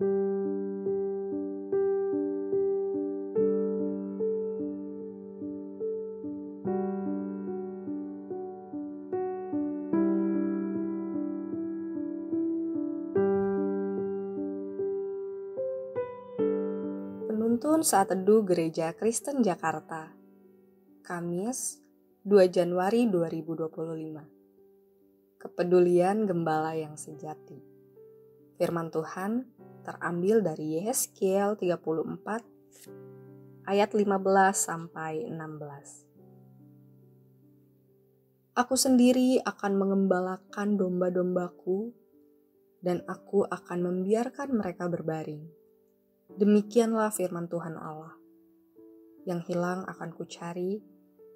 Penuntun Saat Teduh Gereja Kristen Jakarta, Kamis 2 Januari 2025. Kepedulian Gembala yang Sejati. Firman Tuhan terambil dari Yehezkiel 34 ayat 15-16. Aku sendiri akan mengembalakan domba-dombaku, dan aku akan membiarkan mereka berbaring. Demikianlah firman Tuhan Allah. Yang hilang akan kucari,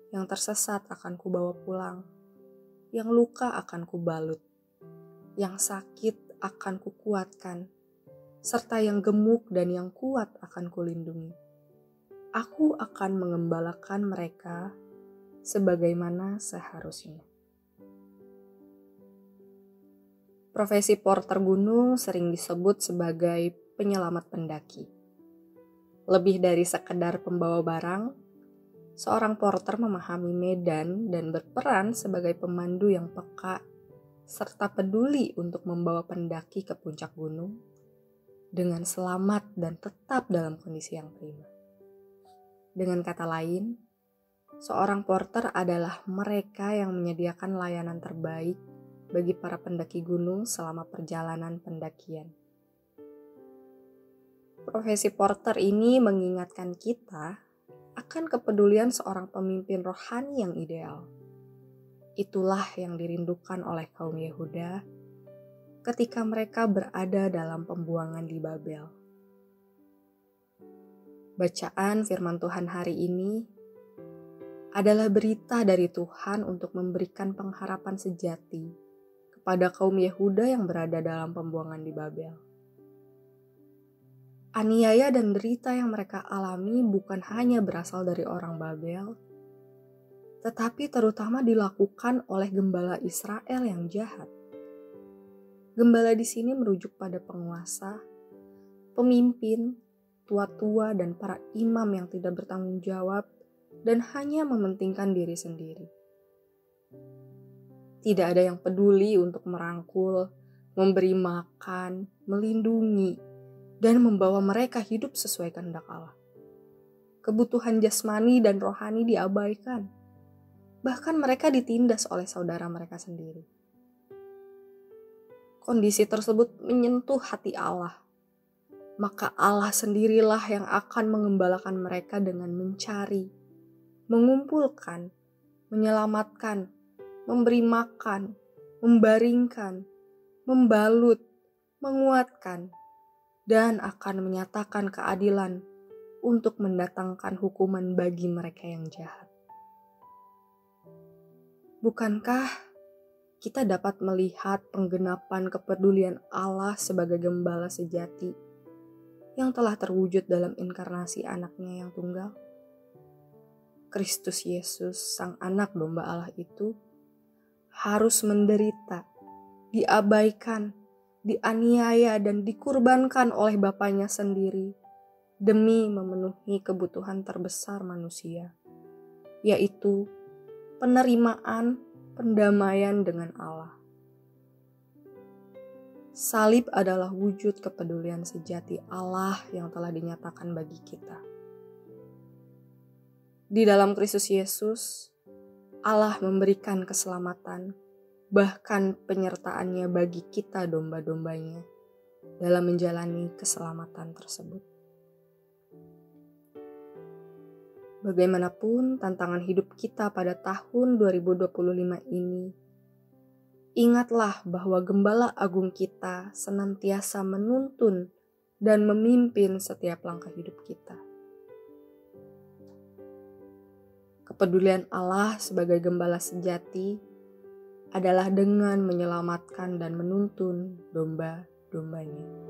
yang tersesat akan kubawa pulang, yang luka akan kubalut, yang sakit akan kukuatkan, serta yang gemuk dan yang kuat akan kulindungi. Aku akan mengembalakan mereka sebagaimana seharusnya. Profesi porter gunung sering disebut sebagai penyelamat pendaki. Lebih dari sekedar pembawa barang, seorang porter memahami medan dan berperan sebagai pemandu yang peka serta peduli untuk membawa pendaki ke puncak gunung dengan selamat dan tetap dalam kondisi yang prima. Dengan kata lain, seorang porter adalah mereka yang menyediakan layanan terbaik bagi para pendaki gunung selama perjalanan pendakian. Profesi porter ini mengingatkan kita akan kepedulian seorang pemimpin rohani yang ideal. Itulah yang dirindukan oleh kaum Yehuda ketika mereka berada dalam pembuangan di Babel. Bacaan firman Tuhan hari ini adalah berita dari Tuhan untuk memberikan pengharapan sejati kepada kaum Yehuda yang berada dalam pembuangan di Babel. Aniaya dan derita yang mereka alami bukan hanya berasal dari orang Babel, tetapi terutama dilakukan oleh gembala Israel yang jahat. Gembala di sini merujuk pada penguasa, pemimpin, tua-tua, dan para imam yang tidak bertanggung jawab dan hanya mementingkan diri sendiri. Tidak ada yang peduli untuk merangkul, memberi makan, melindungi, dan membawa mereka hidup sesuai kehendak Allah. Kebutuhan jasmani dan rohani diabaikan. Bahkan mereka ditindas oleh saudara mereka sendiri. Kondisi tersebut menyentuh hati Allah. Maka Allah sendirilah yang akan mengembalakan mereka dengan mencari, mengumpulkan, menyelamatkan, memberi makan, membaringkan, membalut, menguatkan, dan akan menyatakan keadilan untuk mendatangkan hukuman bagi mereka yang jahat. Bukankah kita dapat melihat penggenapan kepedulian Allah sebagai gembala sejati yang telah terwujud dalam inkarnasi anaknya yang tunggal? Kristus Yesus, sang anak domba Allah itu, harus menderita, diabaikan, dianiaya dan dikurbankan oleh Bapanya sendiri demi memenuhi kebutuhan terbesar manusia, yaitu penerimaan, pendamaian dengan Allah. Salib adalah wujud kepedulian sejati Allah yang telah dinyatakan bagi kita. Di dalam Kristus Yesus, Allah memberikan keselamatan, bahkan penyertaannya bagi kita domba-dombanya dalam menjalani keselamatan tersebut. Bagaimanapun tantangan hidup kita pada tahun 2025 ini, ingatlah bahwa Gembala Agung kita senantiasa menuntun dan memimpin setiap langkah hidup kita. Kepedulian Allah sebagai gembala sejati adalah dengan menyelamatkan dan menuntun domba-dombanya.